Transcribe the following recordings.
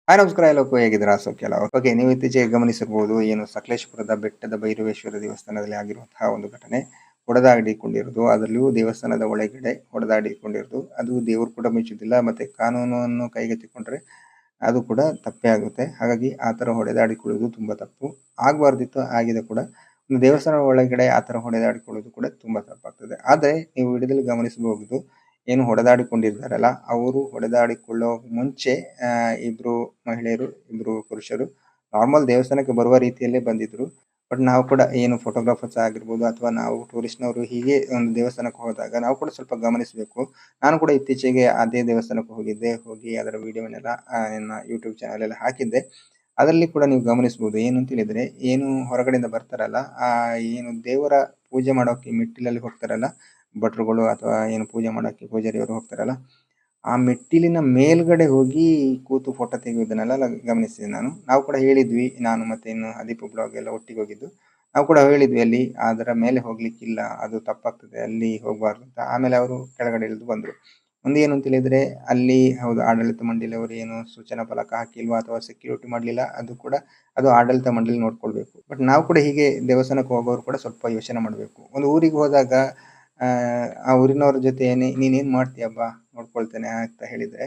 Hi ನಮಸ್ಕಾರ ಎಲ್ಲಕ್ಕೂ ಹೇಗಿದ್ದೀರಾ ಸೌಖ್ಯ ಓಕೆ, ನೀವು ಇತ್ತೀಚೆಗೆ ಗಮನಿಸಿರ್ಬೋದು, ಏನು ಸಕಲೇಶಪುರದ ಬೆಟ್ಟದ ಭೈರವೇಶ್ವರ ದೇವಸ್ಥಾನದಲ್ಲಿ ಆಗಿರುವಂತಹ ಒಂದು ಘಟನೆ ಹೊಡೆದಾಡಿಕೊಂಡಿರೋದು. ಅದರಲ್ಲೂ ದೇವಸ್ಥಾನದ ಒಳಗಡೆ ಹೊಡೆದಾಡಿಕೊಂಡಿರೋದು. ಅದು ದೇವರು ಕೂಡ ಮೆಚ್ಚುವುದಿಲ್ಲ, ಮತ್ತೆ ಕಾನೂನನ್ನು ಕೈಗೆತ್ತಿಕೊಂಡ್ರೆ ಅದು ಕೂಡ ತಪ್ಪೇ ಆಗುತ್ತೆ. ಹಾಗಾಗಿ ಆ ಥರ ಹೊಡೆದಾಡಿಕೊಳ್ಳೋದು ತುಂಬಾ ತಪ್ಪು, ಆಗಬಾರ್ದಿತ್ತು, ಆಗಿದೆ ಕೂಡ. ಒಂದು ದೇವಸ್ಥಾನದ ಒಳಗಡೆ ಆ ಥರ ಹೊಡೆದಾಡಿಕೊಳ್ಳೋದು ಕೂಡ ತುಂಬಾ ತಪ್ಪಾಗ್ತದೆ. ಆದರೆ ನೀವು ವಿಡಿಯೋದಲ್ಲಿ ಗಮನಿಸಬಹುದು, ಏನು ಹೊಡೆದಾಡಿಕೊಂಡಿದ್ದಾರಲ್ಲ, ಅವರು ಹೊಡೆದಾಡಿಕೊಳ್ಳೋ ಮುಂಚೆ ಇಬ್ರು ಮಹಿಳೆಯರು, ಇಬ್ರು ಪುರುಷರು ನಾರ್ಮಲ್ ದೇವಸ್ಥಾನಕ್ಕೆ ಬರುವ ರೀತಿಯಲ್ಲೇ ಬಂದಿದ್ರು. ಬಟ್ ನಾವು ಕೂಡ ಏನು ಫೋಟೋಗ್ರಾಫರ್ಸ್ ಆಗಿರ್ಬೋದು ಅಥವಾ ನಾವು ಟೂರಿಸ್ಟ್ನವರು ಹೀಗೆ ಒಂದು ದೇವಸ್ಥಾನಕ್ಕೆ ಹೋದಾಗ ನಾವು ಕೂಡ ಸ್ವಲ್ಪ ಗಮನಿಸಬೇಕು. ನಾನು ಕೂಡ ಇತ್ತೀಚೆಗೆ ಅದೇ ದೇವಸ್ಥಾನಕ್ಕೆ ಹೋಗಿದ್ದೆ. ಹೋಗಿ ಅದರ ವಿಡಿಯೋವನ್ನೆಲ್ಲ ನನ್ನ ಯೂಟ್ಯೂಬ್ ಚಾನಲಲ್ಲಿ ಹಾಕಿದ್ದೆ. ಅದರಲ್ಲಿ ಕೂಡ ನೀವು ಗಮನಿಸಬಹುದು, ಏನು ಅಂತ ಹೇಳಿದ್ರೆ, ಏನು ಹೊರಗಡೆಯಿಂದ ಬರ್ತಾರಲ್ಲ, ಏನು ದೇವರ ಪೂಜೆ ಮಾಡೋಕೆ ಮೆಟ್ಟಿಲಲ್ಲಿ ಹೋಗ್ತಾರಲ್ಲ ಭಟ್ರುಗಳು, ಅಥವಾ ಏನು ಪೂಜೆ ಮಾಡೋಕ್ಕೆ ಪೂಜಾರಿಯವರು ಹೋಗ್ತಾರಲ್ಲ, ಆ ಮೆಟ್ಟಿಲಿನ ಮೇಲ್ಗಡೆ ಹೋಗಿ ಕೂತು ಫೋಟೋ ತೆಗೆಯುವುದನ್ನೆಲ್ಲ ಗಮನಿಸಿದೆ ನಾನು. ನಾವು ಕೂಡ ಹೇಳಿದ್ವಿ, ನಾನು ಮತ್ತೆ ಇನ್ನು ಅದೀಪ ಬ್ಲಾಗ್ ಎಲ್ಲ ಒಟ್ಟಿಗೆ ಹೋಗಿದ್ದು. ನಾವು ಕೂಡ ಹೇಳಿದ್ವಿ ಅಲ್ಲಿ ಅದರ ಮೇಲೆ ಹೋಗ್ಲಿಕ್ಕಿಲ್ಲ, ಅದು ತಪ್ಪಾಗ್ತದೆ, ಅಲ್ಲಿ ಹೋಗಬಾರ್ದು ಅಂತ. ಆಮೇಲೆ ಅವರು ಕೆಳಗಡೆ ಇಳಿದು ಬಂದರು. ಒಂದು ಏನು ಅಂತ ಹೇಳಿದ್ರೆ, ಅಲ್ಲಿ ಹೌದು ಆಡಳಿತ ಮಂಡಳಿಯವರು ಏನು ಸೂಚನಾ ಫಲಕ ಹಾಕಿಲ್ವಾ ಅಥವಾ ಸೆಕ್ಯೂರಿಟಿ ಮಾಡಲಿಲ್ಲ, ಅದು ಕೂಡ ಅದು ಆಡಳಿತ ಮಂಡಳಿ ನೋಡ್ಕೊಳ್ಬೇಕು. ಬಟ್ ನಾವು ಕೂಡ ಹೀಗೆ ದೇವಸ್ಥಾನಕ್ಕೆ ಹೋಗೋರು ಕೂಡ ಸ್ವಲ್ಪ ಯೋಚನೆ ಮಾಡಬೇಕು. ಒಂದು ಊರಿಗೆ ಹೋದಾಗ ಆ ಊರಿನವ್ರ ಜೊತೆ ನೀನೇನು ಮಾಡ್ತೀಯಪ್ಪ, ನೋಡ್ಕೊಳ್ತೇನೆ ಅಂತ ಹೇಳಿದರೆ,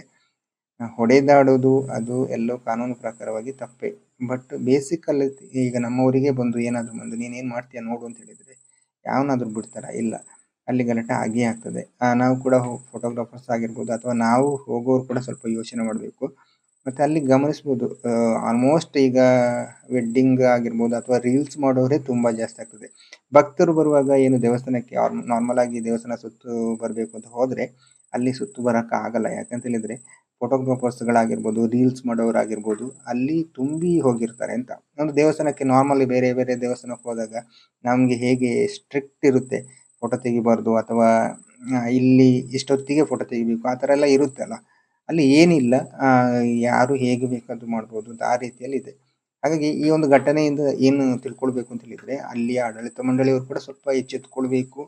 ಹೊಡೆದಾಡೋದು ಅದು ಎಲ್ಲೋ ಕಾನೂನು ಪ್ರಕಾರವಾಗಿ ತಪ್ಪೇ. ಬಟ್ ಬೇಸಿಕಲ್ಲಿ ಈಗ ನಮ್ಮ ಊರಿಗೆ ಬಂದು ಏನಾದರೂ ಬಂದು ನೀನೇನು ಮಾಡ್ತೀಯ ನೋಡು ಅಂತ ಹೇಳಿದರೆ ಯಾವನಾದರೂ ಬಿಡ್ತಾರಾ? ಇಲ್ಲ, ಅಲ್ಲಿ ಗಲಾಟೆ ಆಗೇ ಆಗ್ತದೆ. ನಾವು ಕೂಡ ಫೋಟೋಗ್ರಾಫರ್ಸ್ ಆಗಿರ್ಬೋದು ಅಥವಾ ನಾವು ಹೋಗೋರು ಕೂಡ ಸ್ವಲ್ಪ ಯೋಚನೆ ಮಾಡಬೇಕು. ಮತ್ತು ಅಲ್ಲಿ ಗಮನಿಸ್ಬೋದು, ಆಲ್ಮೋಸ್ಟ್ ಈಗ ವೆಡ್ಡಿಂಗ್ ಆಗಿರ್ಬೋದು ಅಥವಾ ರೀಲ್ಸ್ ಮಾಡೋರೇ ತುಂಬ ಜಾಸ್ತಿ ಆಗ್ತದೆ. ಭಕ್ತರು ಬರುವಾಗ ಏನು ದೇವಸ್ಥಾನಕ್ಕೆ ನಾರ್ಮಲ್ ಆಗಿ ದೇವಸ್ಥಾನ ಸುತ್ತು ಬರಬೇಕು ಅಂತ ಹೋದರೆ ಅಲ್ಲಿ ಸುತ್ತು ಬರೋಕ್ಕೆ ಆಗಲ್ಲ. ಯಾಕಂತ ಹೇಳಿದರೆ ಫೋಟೋಗ್ರಾಫರ್ಸ್ಗಳಾಗಿರ್ಬೋದು, ರೀಲ್ಸ್ ಮಾಡೋರಾಗಿರ್ಬೋದು ಅಲ್ಲಿ ತುಂಬಿ ಹೋಗಿರ್ತಾರೆ ಅಂತ. ಒಂದು ದೇವಸ್ಥಾನಕ್ಕೆ ನಾರ್ಮಲಿ ಬೇರೆ ಬೇರೆ ದೇವಸ್ಥಾನಕ್ಕೆ ಹೋದಾಗ ನಮಗೆ ಹೇಗೆ ಸ್ಟ್ರಿಕ್ಟ್ ಇರುತ್ತೆ, ಫೋಟೋ ತೆಗಿಬಾರ್ದು ಅಥವಾ ಇಲ್ಲಿ ಇಷ್ಟೊತ್ತಿಗೆ ಫೋಟೋ ತೆಗಿಬೇಕು, ಆ ಥರ ಎಲ್ಲ ಇರುತ್ತೆ ಅಲ್ಲ. ಅಲ್ಲಿ ಏನಿಲ್ಲ, ಯಾರು ಹೇಗೆ ಬೇಕಾದ್ರೂ ಮಾಡ್ಬೋದು ಅಂತ ಆ ರೀತಿಯಲ್ಲಿ ಇದೆ. ಹಾಗಾಗಿ ಈ ಒಂದು ಘಟನೆಯಿಂದ ಏನು ತಿಳ್ಕೊಳ್ಬೇಕು ಅಂತ ಹೇಳಿದರೆ, ಅಲ್ಲಿಯ ಆಡಳಿತ ಮಂಡಳಿಯವರು ಕೂಡ ಸ್ವಲ್ಪ ಎಚ್ಚೆತ್ತುಕೊಳ್ಬೇಕು.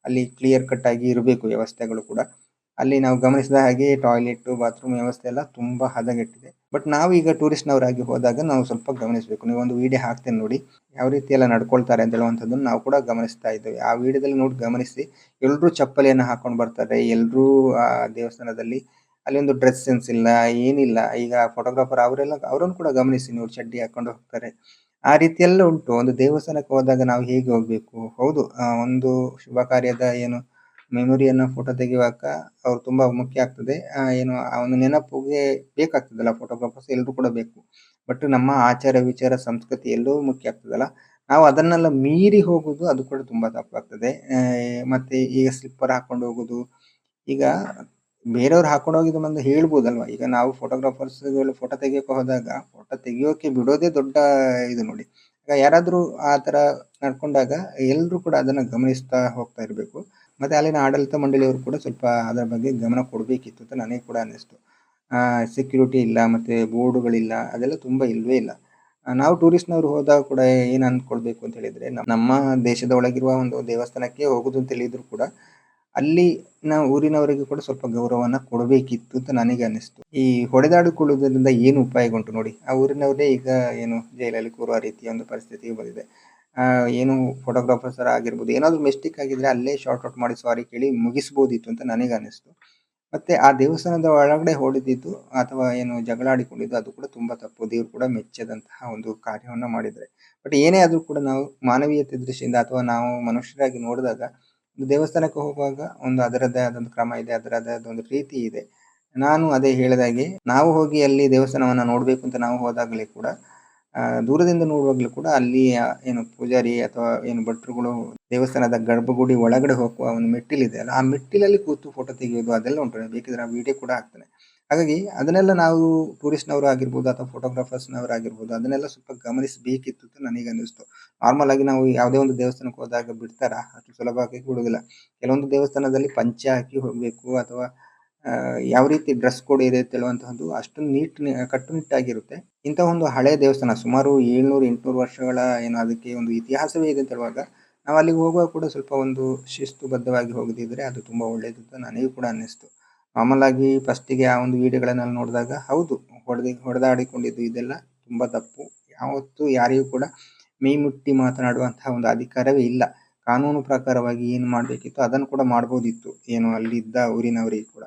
ಅಲ್ಲಿ ಕ್ಲಿಯರ್ ಕಟ್ ಆಗಿ ಇರಬೇಕು ವ್ಯವಸ್ಥೆಗಳು ಕೂಡ. ಅಲ್ಲಿ ನಾವು ಗಮನಿಸಿದ ಹಾಗೆ ಟಾಯ್ಲೆಟ್, ಬಾತ್ರೂಮ್ ವ್ಯವಸ್ಥೆ ಎಲ್ಲ ತುಂಬ ಹದಗೆಟ್ಟಿದೆ. ಬಟ್ ನಾವು ಈಗ ಟೂರಿಸ್ಟ್ನವರಾಗಿ ಹೋದಾಗ ನಾವು ಸ್ವಲ್ಪ ಗಮನಿಸಬೇಕು. ನೀವೊಂದು ವಿಡಿಯೋ ಹಾಕ್ತೇನೆ ನೋಡಿ, ಯಾವ ರೀತಿ ಎಲ್ಲ ನಡ್ಕೊಳ್ತಾರೆ ಅಂತ ಹೇಳುವಂಥದ್ದನ್ನು ನಾವು ಕೂಡ ಗಮನಿಸ್ತಾ ಇದ್ದೇವೆ. ಆ ವಿಡಿಯೋದಲ್ಲಿ ನೋಡಿ ಗಮನಿಸಿ, ಎಲ್ಲರೂ ಚಪ್ಪಲಿಯನ್ನು ಹಾಕೊಂಡು ಬರ್ತಾರೆ, ಎಲ್ಲರೂ ಆ ದೇವಸ್ಥಾನದಲ್ಲಿ ಅಲ್ಲಿ ಒಂದು ಡ್ರೆಸ್ ಸೆನ್ಸ್ ಇಲ್ಲ, ಏನಿಲ್ಲ. ಈಗ ಫೋಟೋಗ್ರಾಫರ್ ಅವರನ್ನು ಕೂಡ ಗಮನಿಸಿ, ನೀವು ಚಡ್ಡಿ ಹಾಕೊಂಡು ಹೋಗ್ತಾರೆ. ಆ ರೀತಿಯೆಲ್ಲ ಉಂಟು. ಒಂದು ದೇವಸ್ಥಾನಕ್ಕೆ ಹೋದಾಗ ನಾವು ಹೇಗೆ ಹೋಗಬೇಕು? ಹೌದು, ಒಂದು ಶುಭ ಕಾರ್ಯದ ಏನು ಮೆಮೊರಿಯನ್ನು ಫೋಟೋ ತೆಗೆಯುವಾಗ ಅವ್ರು ತುಂಬ ಮುಖ್ಯ ಆಗ್ತದೆ. ಏನು ಆ ಒಂದು ನೆನಪಿಗೆ ಬೇಕಾಗ್ತದಲ್ಲ, ಫೋಟೋಗ್ರಾಫರ್ಸ್ ಎಲ್ಲರೂ ಕೂಡ ಬೇಕು. ಬಟ್ ನಮ್ಮ ಆಚಾರ ವಿಚಾರ ಸಂಸ್ಕೃತಿ ಎಲ್ಲವೂ ಮುಖ್ಯ ಆಗ್ತದಲ್ಲ, ನಾವು ಅದನ್ನೆಲ್ಲ ಮೀರಿ ಹೋಗೋದು ಅದು ಕೂಡ ತುಂಬ ತಪ್ಪಾಗ್ತದೆ. ಮತ್ತೆ ಈಗ ಸ್ಲಿಪ್ಪರ್ ಹಾಕೊಂಡು ಹೋಗೋದು, ಈಗ ಬೇರೆಯವ್ರು ಹಾಕೊಂಡು ಹೋಗಿದ್ದು ಬಂದು ಹೇಳ್ಬೋದಲ್ವಾ. ಈಗ ನಾವು ಫೋಟೋಗ್ರಾಫರ್ಸ್ಗಳು ಫೋಟೋ ತೆಗಿಯೋಕೆ ಹೋದಾಗ ಫೋಟೋ ತೆಗಿಯೋಕೆ ಬಿಡೋದೇ ದೊಡ್ಡ ಇದು ನೋಡಿ. ಈಗ ಯಾರಾದರೂ ಆ ಥರ ನಡ್ಕೊಂಡಾಗ ಎಲ್ಲರೂ ಕೂಡ ಅದನ್ನು ಗಮನಿಸ್ತಾ ಹೋಗ್ತಾ ಇರಬೇಕು. ಮತ್ತು ಅಲ್ಲಿನ ಆಡಳಿತ ಮಂಡಳಿಯವರು ಕೂಡ ಸ್ವಲ್ಪ ಅದರ ಬಗ್ಗೆ ಗಮನ ಕೊಡಬೇಕಿತ್ತು ಅಂತ ನನಗೆ ಕೂಡ ಅನ್ನಿಸ್ತು. ಸೆಕ್ಯೂರಿಟಿ ಇಲ್ಲ, ಮತ್ತು ಬೋರ್ಡುಗಳಿಲ್ಲ, ಅದೆಲ್ಲ ತುಂಬ ಇಲ್ಲವೇ ಇಲ್ಲ. ನಾವು ಟೂರಿಸ್ಟ್ನವರು ಹೋದಾಗ ಕೂಡ ಏನು ಅಂದ್ಕೊಳ್ಬೇಕು ಅಂತ ಹೇಳಿದರೆ, ನಮ್ಮ ದೇಶದ ಒಳಗಿರುವ ಒಂದು ದೇವಸ್ಥಾನಕ್ಕೆ ಹೋಗೋದು ಅಂತ ಹೇಳಿದ್ರು ಕೂಡ ಅಲ್ಲಿ ನಾವು ಊರಿನವರಿಗೆ ಕೂಡ ಸ್ವಲ್ಪ ಗೌರವವನ್ನು ಕೊಡಬೇಕಿತ್ತು ಅಂತ ನನಗೆ ಅನ್ನಿಸ್ತು. ಈ ಹೊಡೆದಾಡಿಕೊಳ್ಳುವುದರಿಂದ ಏನು ಉಪಾಯಗುಂಟು ನೋಡಿ, ಆ ಊರಿನವರೇ ಈಗ ಏನು ಜೈಲಲ್ಲಿ ಕೂರುವ ರೀತಿಯ ಒಂದು ಪರಿಸ್ಥಿತಿಗೆ ಬಂದಿದೆ. ಏನು ಫೋಟೋಗ್ರಾಫರ್ಸ್ ಆಗಿರ್ಬೋದು, ಏನಾದರೂ ಮಿಸ್ಟೇಕ್ ಆಗಿದ್ರೆ ಅಲ್ಲೇ ಶಾರ್ಟ್ ಔಟ್ ಮಾಡಿ ಸಾರಿ ಕೇಳಿ ಮುಗಿಸ್ಬೋದಿತ್ತು ಅಂತ ನನಗೆ ಅನ್ನಿಸ್ತು. ಮತ್ತು ಆ ದೇವಸ್ಥಾನದ ಒಳಗಡೆ ಹೊಡೆದಿದ್ದು ಅಥವಾ ಏನು ಜಗಳ ಆಡಿಕೊಂಡಿದ್ದು ಅದು ಕೂಡ ತುಂಬ ತಪ್ಪು. ದೇವರು ಕೂಡ ಮೆಚ್ಚದಂತಹ ಒಂದು ಕಾರ್ಯವನ್ನು ಮಾಡಿದ್ದಾರೆ. ಬಟ್ ಏನೇ ಆದರೂ ಕೂಡ ನಾವು ಮಾನವೀಯತೆ ದೃಷ್ಟಿಯಿಂದ ಅಥವಾ ನಾವು ಮನುಷ್ಯರಾಗಿ ನೋಡಿದಾಗ ಒಂದು ದೇವಸ್ಥಾನಕ್ಕೆ ಹೋಗುವಾಗ ಒಂದು ಅದರದ್ದೇ ಆದಂಥ ಕ್ರಮ ಇದೆ, ಅದರದ್ದೇ ಆದ ಒಂದು ರೀತಿ ಇದೆ. ನಾನು ಅದೇ ಹೇಳಿದಾಗೆ, ನಾವು ಹೋಗಿ ಅಲ್ಲಿ ದೇವಸ್ಥಾನವನ್ನು ನೋಡಬೇಕು ಅಂತ ನಾವು ಹೋದಾಗಲೇ ಕೂಡ ದೂರದಿಂದ ನೋಡುವಾಗಲೂ ಕೂಡ ಅಲ್ಲಿ ಏನು ಪೂಜಾರಿ ಅಥವಾ ಏನು ಭಟ್ರುಗಳು ದೇವಸ್ಥಾನದ ಗರ್ಭಗುಡಿ ಒಳಗಡೆ ಹೋಗುವ ಒಂದು ಮೆಟ್ಟಿಲಿದೆ ಅಲ್ಲ, ಆ ಮೆಟ್ಟಿಲಲ್ಲಿ ಕೂತು ಫೋಟೋ ತೆಗೆಯೋದು ಅದೆಲ್ಲ ಉಂಟು. ಬೇಕಿದ್ರೆ ಆ ವಿಡಿಯೋ ಕೂಡ ಹಾಕ್ತಾನೆ. ಹಾಗಾಗಿ ಅದನ್ನೆಲ್ಲ ನಾವು ಟೂರಿಸ್ಟ್ನವರು ಆಗಿರ್ಬೋದು ಅಥವಾ ಫೋಟೋಗ್ರಾಫರ್ಸ್ನವರು ಆಗಿರ್ಬೋದು ಅದನ್ನೆಲ್ಲ ಸ್ವಲ್ಪ ಗಮನಿಸಬೇಕಿತ್ತು ಅಂತ ನನಗೆ ಅನ್ನಿಸ್ತು. ನಾರ್ಮಲ್ ಆಗಿ ನಾವು ಯಾವುದೇ ಒಂದು ದೇವಸ್ಥಾನಕ್ಕೆ ಹೋದಾಗ ಬಿಡ್ತಾರಾ? ಅಷ್ಟು ಸುಲಭವಾಗಿ ಬಿಡುವುದಿಲ್ಲ. ಕೆಲವೊಂದು ದೇವಸ್ಥಾನದಲ್ಲಿ ಪಂಚೆ ಹಾಕಿ ಹೋಗಬೇಕು ಅಥವಾ ಯಾವ ರೀತಿ ಡ್ರೆಸ್ ಕೋಡ್ ಇದೆ ಅಂತ ಹೇಳುವಂತಹದ್ದು ಅಷ್ಟು ಕಟ್ಟುನಿಟ್ಟಾಗಿರುತ್ತೆ. ಇಂಥ ಒಂದು ಹಳೆಯ ದೇವಸ್ಥಾನ ಸುಮಾರು 700-800 ವರ್ಷಗಳ ಏನು ಅದಕ್ಕೆ ಒಂದು ಇತಿಹಾಸವೇ ಇದೆ ಅಂತ ಹೇಳುವಾಗ ನಾವು ಅಲ್ಲಿಗೆ ಹೋಗುವಾಗ ಕೂಡ ಸ್ವಲ್ಪ ಒಂದು ಶಿಸ್ತುಬದ್ಧವಾಗಿ ಹೋಗದಿದ್ದರೆ ಅದು ತುಂಬ ಒಳ್ಳೆಯದು ಅಂತ ನನಗೂ ಕೂಡ ಅನ್ನಿಸ್ತು. ನಾರ್ಮಲ್ ಆಗಿ ಫಸ್ಟಿಗೆ ಆ ಒಂದು ವಿಡಿಯೋಗಳನ್ನೆಲ್ಲ ನೋಡಿದಾಗ ಹೌದು, ಹೊಡೆದಾಡಿಕೊಂಡಿದ್ದು ಇದೆಲ್ಲ ತುಂಬಾ ತಪ್ಪು. ಯಾವತ್ತೂ ಯಾರಿಗೂ ಕೂಡ ಮೈ ಮುಟ್ಟಿ ಮಾತನಾಡುವಂತಹ ಒಂದು ಅಧಿಕಾರವೇ ಇಲ್ಲ. ಕಾನೂನು ಪ್ರಕಾರವಾಗಿ ಏನು ಮಾಡಬೇಕಿತ್ತು ಅದನ್ನು ಕೂಡ ಮಾಡ್ಬೋದಿತ್ತು, ಏನು ಅಲ್ಲಿದ್ದ ಊರಿನವರಿಗೆ ಕೂಡ.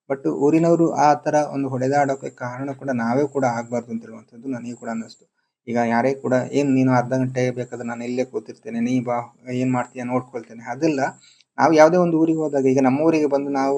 ಬಟ್ ಊರಿನವರು ಆ ತರ ಒಂದು ಹೊಡೆದಾಡೋಕೆ ಕಾರಣ ಕೂಡ ನಾವೇ ಕೂಡ ಆಗ್ಬಾರ್ದು ಅಂತ ಹೇಳುವಂಥದ್ದು ನನಗೆ ಕೂಡ ಅನ್ನಿಸ್ತು. ಈಗ ಯಾರೇ ಕೂಡ ಏನ್ ನೀನು ಅರ್ಧ ಗಂಟೆ ಬೇಕಾದ್ರೆ ನಾನು ಇಲ್ಲೇ ಕೂತಿರ್ತೇನೆ, ನೀ ಬಾ, ಏನ್ ಮಾಡ್ತೀಯ ನೋಡ್ಕೊಳ್ತೇನೆ, ಅದೆಲ್ಲ ನಾವು ಯಾವುದೇ ಒಂದು ಊರಿಗೆ ಹೋದಾಗ, ಈಗ ನಮ್ಮ ಊರಿಗೆ ಬಂದು ನಾವು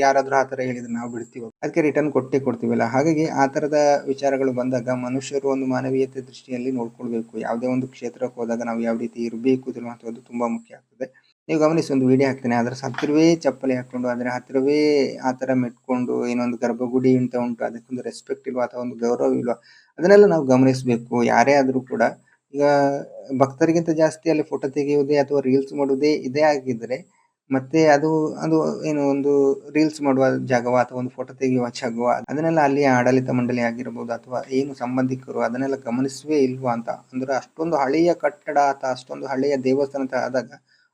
ಯಾರಾದ್ರೂ ಆ ತರ ಹೇಳಿದ್ರೆ ನಾವು ಬಿಡ್ತೀವಿ? ಅದಕ್ಕೆ ರಿಟರ್ನ್ ಕೊಟ್ಟೇ ಕೊಡ್ತೀವಲ್ಲ. ಹಾಗಾಗಿ ಆ ತರದ ವಿಚಾರಗಳು ಬಂದಾಗ ಮನುಷ್ಯರು ಒಂದು ಮಾನವೀಯತೆ ದೃಷ್ಟಿಯಲ್ಲಿ ನೋಡ್ಕೊಳ್ಬೇಕು. ಯಾವುದೇ ಒಂದು ಕ್ಷೇತ್ರಕ್ಕೆ ಹೋದಾಗ ನಾವು ಯಾವ ರೀತಿ ಇರಬೇಕು ಅನ್ನುವಂಥದ್ದು ತುಂಬಾ ಮುಖ್ಯ ಆಗ್ತದೆ. ನೀವು ಗಮನಿಸಿ, ಒಂದು ವಿಡಿಯೋ ಹಾಕ್ತೇನೆ, ಅದ್ರ ಹತ್ತಿರವೇ ಚಪ್ಪಲಿ ಹಾಕೊಂಡು, ಅದರ ಹತ್ತಿರವೇ ಆ ತರ ಮೆಟ್ಕೊಂಡು, ಏನೊಂದು ಗರ್ಭಗುಡಿ ಅಂತ ಉಂಟು, ಅದಕ್ಕೊಂದು ರೆಸ್ಪೆಕ್ಟ್ ಇಲ್ವಾ ಅಥವಾ ಒಂದು ಗೌರವ ಇಲ್ವಾ, ಅದನ್ನೆಲ್ಲ ನಾವು ಗಮನಿಸಬೇಕು. ಯಾರೇ ಆದ್ರೂ ಕೂಡ ಈಗ ಭಕ್ತರಿಗಿಂತ ಜಾಸ್ತಿ ಅಲ್ಲಿ ಫೋಟೋ ತೆಗೆಯುವುದೇ ಅಥವಾ ರೀಲ್ಸ್ ಮಾಡುವುದೇ ಇದೇ ಆಗಿದ್ರೆ, ಮತ್ತೆ ಅದು ಅದು ಏನು ಒಂದು ರೀಲ್ಸ್ ಮಾಡುವ ಜಾಗವ ಅಥವಾ ಒಂದು ಫೋಟೋ ತೆಗೆಯುವ ಜಾಗವ, ಅದನ್ನೆಲ್ಲ ಅಲ್ಲಿ ಆಡಳಿತ ಮಂಡಳಿ ಆಗಿರ್ಬೋದು ಅಥವಾ ಏನು ಸಂಬಂಧಿಕರು ಅದನ್ನೆಲ್ಲ ಗಮನಿಸುವೇ ಇಲ್ವಾ ಅಂತ. ಅಂದ್ರೆ ಅಷ್ಟೊಂದು ಹಳೆಯ ಕಟ್ಟಡ ಅಥವಾ ಅಷ್ಟೊಂದು ಹಳೆಯ ದೇವಸ್ಥಾನ ಅಂತ ಆದಾಗ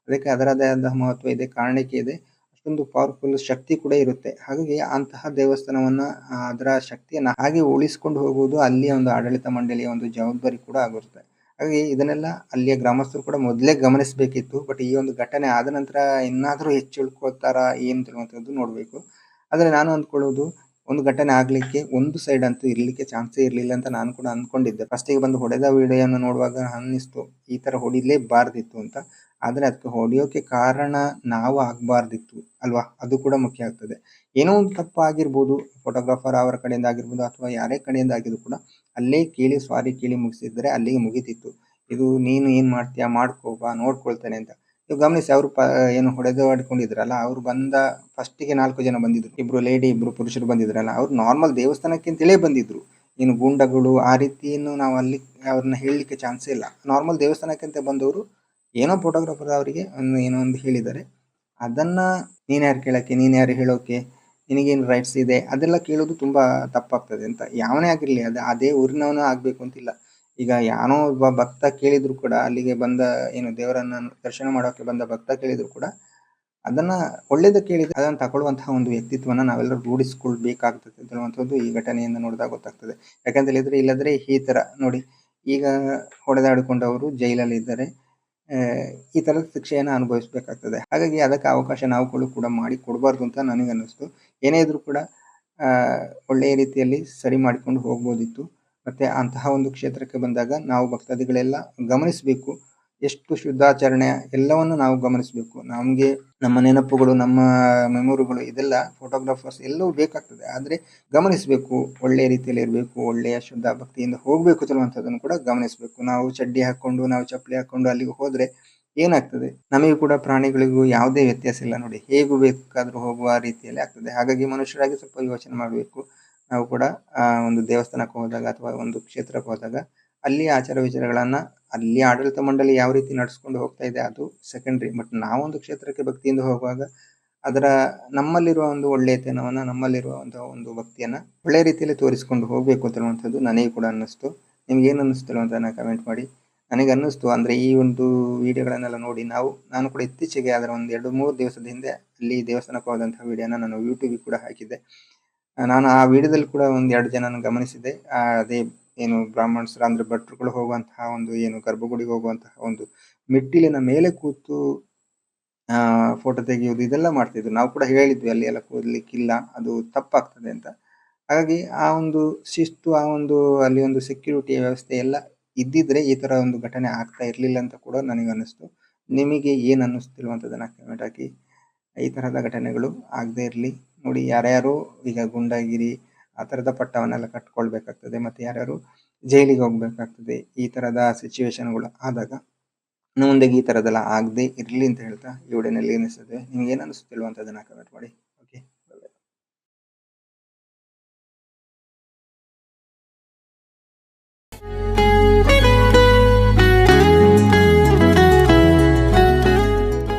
ಅದಕ್ಕೆ ಅದರದೇ ಆದ ಮಹತ್ವ ಇದೆ, ಕಾರಣಕ್ಕೆ ಇದೆ, ಅಷ್ಟೊಂದು ಪವರ್ಫುಲ್ ಶಕ್ತಿ ಕೂಡ ಇರುತ್ತೆ. ಹಾಗಾಗಿ ಅಂತಹ ದೇವಸ್ಥಾನವನ್ನ ಅದರ ಶಕ್ತಿಯನ್ನ ಹಾಗೆ ಉಳಿಸ್ಕೊಂಡು ಹೋಗುವುದು ಅಲ್ಲಿಯ ಒಂದು ಆಡಳಿತ ಮಂಡಳಿಯ ಒಂದು ಜವಾಬ್ದಾರಿ ಕೂಡ ಆಗಿರುತ್ತೆ. ಹಾಗಾಗಿ ಇದನ್ನೆಲ್ಲ ಅಲ್ಲಿಯ ಗ್ರಾಮಸ್ಥರು ಕೂಡ ಮೊದಲೇ ಗಮನಿಸಬೇಕಿತ್ತು. ಬಟ್ ಈ ಒಂದು ಘಟನೆ ಆದ ನಂತರ ಇನ್ನಾದ್ರೂ ಹೆಚ್ಚು ಇಳ್ಕೊಳ್ತಾರ ಏನು ತಿಳುವಂಥದ್ದು ನೋಡ್ಬೇಕು. ಆದ್ರೆ ನಾನು ಅಂದ್ಕೊಳ್ಳೋದು, ಒಂದು ಘಟನೆ ಆಗ್ಲಿಕ್ಕೆ ಒಂದು ಸೈಡ್ ಅಂತೂ ಇರ್ಲಿಕ್ಕೆ ಚಾನ್ಸೇ ಇರ್ಲಿಲ್ಲ ಅಂತ ನಾನು ಕೂಡ ಅಂದ್ಕೊಂಡಿದ್ದೆ. ಫಸ್ಟಿಗೆ ಬಂದು ಹೊಡೆದ ವಿಡಿಯೋನ ನೋಡುವಾಗ ಅನ್ನಿಸ್ತು ಈ ತರ ಹೊಡಿಲೇಬಾರ್ದಿತ್ತು ಅಂತ. ಆದ್ರೆ ಅದಕ್ಕೆ ಹೊಡೆಯೋಕೆ ಕಾರಣ ನಾವು ಆಗ್ಬಾರ್ದಿತ್ತು ಅಲ್ವಾ, ಅದು ಕೂಡ ಮುಖ್ಯ ಆಗ್ತದೆ. ಏನೋ ಒಂದು ತಪ್ಪು ಆಗಿರ್ಬೋದು, ಫೋಟೋಗ್ರಾಫರ್ ಅವರ ಕಡೆಯಿಂದ ಆಗಿರ್ಬೋದು ಅಥವಾ ಯಾರೇ ಕಡೆಯಿಂದ ಆಗಿದ್ರು ಕೂಡ ಅಲ್ಲೇ ಕೇಳಿ ಸಾರಿ ಕೇಳಿ ಮುಗಿಸಿದ್ರೆ ಅಲ್ಲಿಗೆ ಮುಗಿತಿತ್ತು. ಇದು ನೀನು ಏನ್ ಮಾಡ್ತೀಯಾ ಮಾಡ್ಕೋ ಬಾ ನೋಡ್ಕೊಳ್ತೇನೆ ಅಂತ. ನೀವು ಗಮನಿಸಿ, ಅವರು ಏನು ಹೊಡೆದಾಡಿಕೊಂಡಿದ್ರಲ್ಲ, ಅವ್ರು ಬಂದ ಫಸ್ಟಿಗೆ 4 ಜನ ಬಂದಿದ್ರು, ಇಬ್ರು ಲೇಡಿ ಇಬ್ರು ಪುರುಷರು ಬಂದಿದ್ರಲ್ಲ, ಅವ್ರು ನಾರ್ಮಲ್ ದೇವಸ್ಥಾನಕ್ಕಿಂತಲೇ ಬಂದಿದ್ರು. ಏನು ಗೂಂಡಗಳು ಆ ರೀತಿಯನ್ನು ನಾವು ಅಲ್ಲಿ ಅವ್ರನ್ನ ಹೇಳಲಿಕ್ಕೆ ಚಾನ್ಸೇ ಇಲ್ಲ. ನಾರ್ಮಲ್ ದೇವಸ್ಥಾನಕ್ಕಿಂತ ಬಂದವರು ಏನೋ ಫೋಟೋಗ್ರಾಫರ್ ಅವರಿಗೆ ಏನೋ ಒಂದು ಹೇಳಿದ್ದಾರೆ, ಅದನ್ನ ನೀನ್ ಯಾರು ಕೇಳಕ್ಕೆ, ನೀನ್ ಯಾರು ಹೇಳೋಕೆ, ನಿನಗೇನು ರೈಟ್ಸ್ ಇದೆ, ಅದೆಲ್ಲ ಕೇಳೋದು ತುಂಬಾ ತಪ್ಪಾಗ್ತದೆ ಅಂತ. ಯಾವನೇ ಆಗಿರ್ಲಿ, ಅದೇ ಊರಿನವನ ಆಗ್ಬೇಕು ಅಂತಿಲ್ಲ. ಈಗ ಯಾರೋ ಒಬ್ಬ ಭಕ್ತ ಕೇಳಿದ್ರು ಕೂಡ, ಅಲ್ಲಿಗೆ ಬಂದ ಏನು ದೇವರನ್ನ ದರ್ಶನ ಮಾಡೋಕೆ ಬಂದ ಭಕ್ತ ಕೇಳಿದ್ರು ಕೂಡ ಅದನ್ನ ಒಳ್ಳೇದ ಕೇಳಿದ್ರೆ ಅದನ್ನ ತಗೊಳ್ಳುವಂತಹ ಒಂದು ವ್ಯಕ್ತಿತ್ವನ ನಾವೆಲ್ಲರೂ ರೂಢಿಸ್ಕೊಳ್ಬೇಕಾಗ್ತದೆ ಅನ್ನುವಂಥದ್ದು ಈ ಘಟನೆಯಿಂದ ನೋಡಿದಾಗ ಗೊತ್ತಾಗ್ತದೆ. ಯಾಕಂತ ಹೇಳಿದ್ರೆ ಇಲ್ಲದ್ರೆ ಈ ತರ ನೋಡಿ, ಈಗ ಹೊಡೆದಾಡಿಕೊಂಡವರು ಜೈಲಲ್ಲಿ ಇದ್ದಾರೆ, ಈ ತರದ ಶಿಕ್ಷೆಯನ್ನು ಅನುಭವಿಸ್ಬೇಕಾಗ್ತದೆ. ಹಾಗಾಗಿ ಅದಕ್ಕೆ ಅವಕಾಶ ನಾವುಗಳು ಕೂಡ ಮಾಡಿ ಕೊಡಬಾರ್ದು ಅಂತ ನನಗೆ ಅನ್ನಿಸ್ತು. ಏನೇ ಇದ್ರೂ ಕೂಡ ಒಳ್ಳೆಯ ರೀತಿಯಲ್ಲಿ ಸರಿ ಮಾಡಿಕೊಂಡು ಹೋಗ್ಬೋದಿತ್ತು. ಮತ್ತೆ ಅಂತಹ ಒಂದು ಕ್ಷೇತ್ರಕ್ಕೆ ಬಂದಾಗ ನಾವು ಭಕ್ತಾದಿಗಳೆಲ್ಲ ಗಮನಿಸಬೇಕು, ಎಷ್ಟು ಶುದ್ಧಾಚರಣೆ ಎಲ್ಲವನ್ನು ನಾವು ಗಮನಿಸಬೇಕು. ನಮಗೆ ನಮ್ಮ ನೆನಪುಗಳು, ನಮ್ಮ ಮೆಮೊರಿಗಳು, ಇದೆಲ್ಲ ಫೋಟೋಗ್ರಾಫರ್ಸ್ ಎಲ್ಲವೂ ಬೇಕಾಗ್ತದೆ. ಆದ್ರೆ ಗಮನಿಸಬೇಕು, ಒಳ್ಳೆಯ ರೀತಿಯಲ್ಲಿ ಇರಬೇಕು, ಒಳ್ಳೆಯ ಶುದ್ಧ ಭಕ್ತಿಯಿಂದ ಹೋಗ್ಬೇಕು ಅನ್ನುವಂಥದ್ದನ್ನು ಕೂಡ ಗಮನಿಸಬೇಕು. ನಾವು ಚಡ್ಡಿ ಹಾಕೊಂಡು, ನಾವು ಚಪ್ಪಲಿ ಹಾಕೊಂಡು ಅಲ್ಲಿಗೆ ಹೋದ್ರೆ ಏನಾಗ್ತದೆ, ನಮಗೂ ಕೂಡ ಪ್ರಾಣಿಗಳಿಗೂ ಯಾವುದೇ ವ್ಯತ್ಯಾಸ ಇಲ್ಲ ನೋಡಿ, ಹೇಗೂ ಬೇಕಾದ್ರೂ ಹೋಗುವ ರೀತಿಯಲ್ಲಿ ಆಗ್ತದೆ. ಹಾಗಾಗಿ ಮನುಷ್ಯರಾಗಿ ಸ್ವಲ್ಪ ಯೋಚನೆ ಮಾಡಬೇಕು. ನಾವು ಕೂಡ ಒಂದು ದೇವಸ್ಥಾನಕ್ಕೆ ಹೋದಾಗ ಅಥವಾ ಒಂದು ಕ್ಷೇತ್ರಕ್ಕೆ ಹೋದಾಗ ಅಲ್ಲಿ ಆಚಾರ ವಿಚಾರಗಳನ್ನ, ಅಲ್ಲಿ ಆಡಳಿತ ಮಂಡಳಿ ಯಾವ ರೀತಿ ನಡೆಸ್ಕೊಂಡು ಹೋಗ್ತಾ ಇದೆ ಅದು ಸೆಕೆಂಡ್ರಿ. ಬಟ್ ನಾವೊಂದು ಕ್ಷೇತ್ರಕ್ಕೆ ಭಕ್ತಿಯಿಂದ ಹೋಗುವಾಗ ಅದರ ನಮ್ಮಲ್ಲಿರುವ ಒಂದು ಒಳ್ಳೆಯತನವನ್ನ, ನಮ್ಮಲ್ಲಿರುವ ಒಂದು ಭಕ್ತಿಯನ್ನ ಒಳ್ಳೆ ರೀತಿಯಲ್ಲಿ ತೋರಿಸಿಕೊಂಡು ಹೋಗ್ಬೇಕು ಅನ್ನುವಂಥದ್ದು ನನಗೆ ಕೂಡ ಅನ್ನಿಸ್ತು. ನಿಮ್ಗೆ ಏನು ಅನ್ನಿಸ್ತಿಲ್ಲ ಅಂತ ಕಮೆಂಟ್ ಮಾಡಿ. ನನಗೆ ಅನ್ನಿಸ್ತು, ಅಂದ್ರೆ ಈ ಒಂದು ವಿಡಿಯೋಗಳನ್ನೆಲ್ಲ ನೋಡಿ ನಾನು ಕೂಡ ಇತ್ತೀಚೆಗೆ ಅದರ ಒಂದು 2-3 ದಿವಸದ ಹಿಂದೆ ಅಲ್ಲಿ ದೇವಸ್ಥಾನಕ್ಕೆ ಹೋದಂತಹ ವಿಡಿಯೋನ ನಾನು ಯೂಟ್ಯೂಬಿಗೆ ಕೂಡ ಹಾಕಿದ್ದೆ. ನಾನು ಆ ವಿಡಿಯೋದಲ್ಲಿ ಕೂಡ 1-2 ಜನನ ಗಮನಿಸಿದ್ದೆ. ಅದೇ ಏನು ಬ್ರಾಹ್ಮಣರು ಅಂದ್ರೆ ಭಟ್ರುಗಳು ಹೋಗುವಂತಹ ಒಂದು ಏನು ಗರ್ಭಗುಡಿಗೆ ಹೋಗುವಂತಹ ಒಂದು ಮೆಟ್ಟಿಲಿನ ಮೇಲೆ ಕೂತು ಫೋಟೋ ತೆಗೆಯುವುದು ಇದೆಲ್ಲ ಮಾಡ್ತಿದ್ರು. ನಾವು ಕೂಡ ಹೇಳಿದ್ವಿ ಅಲ್ಲಿ ಎಲ್ಲ ಕೂದಲಿಕ್ಕಿಲ್ಲ, ಅದು ತಪ್ಪಾಗ್ತದೆ ಅಂತ. ಹಾಗಾಗಿ ಆ ಒಂದು ಶಿಸ್ತು, ಆ ಒಂದು ಅಲ್ಲಿ ಒಂದು ಸೆಕ್ಯೂರಿಟಿ ವ್ಯವಸ್ಥೆ ಎಲ್ಲ ಇದ್ದಿದ್ರೆ ಈ ತರ ಒಂದು ಘಟನೆ ಆಗ್ತಾ ಇರ್ಲಿಲ್ಲ ಅಂತ ಕೂಡ ನನಗೆ ಅನ್ನಿಸ್ತು. ನಿಮಗೆ ಏನ್ ಅನ್ನಿಸ್ತಿಲ್ವಂತದನ್ನ ಕಮೆಂಟ್ ಹಾಕಿ. ಈ ತರಹದ ಘಟನೆಗಳು ಆಗದೆ ಇರಲಿ. ನೋಡಿ, ಯಾರ್ಯಾರು ಈಗ ಗುಂಡಾಗಿರಿ ಆ ತರದ ಪಟ್ಟವನ್ನೆಲ್ಲ ಕಟ್ಕೊಳ್ಬೇಕಾಗ್ತದೆ, ಮತ್ತೆ ಯಾರ್ಯಾರು ಜೈಲಿಗೆ ಹೋಗ್ಬೇಕಾಗ್ತದೆ. ಈ ತರದ ಸಿಚುವೇಶನ್ಗಳು ಆದಾಗ ಮುಂದೆಗೆ ಈ ತರದೆಲ್ಲ ಆಗದೆ ಇರ್ಲಿ ಅಂತ ಹೇಳ್ತಾ ಈ ವಿಡಿಯೋನಲ್ಲಿ ಏನಿಸ್ತದೆ, ನಿಮ್ಗೆ ಏನ್ ಅನಿಸ್ತಿಲ್ವ ಅಂತ ಅದನ್ನ ಕಮೆಂಟ್ ಮಾಡಿ.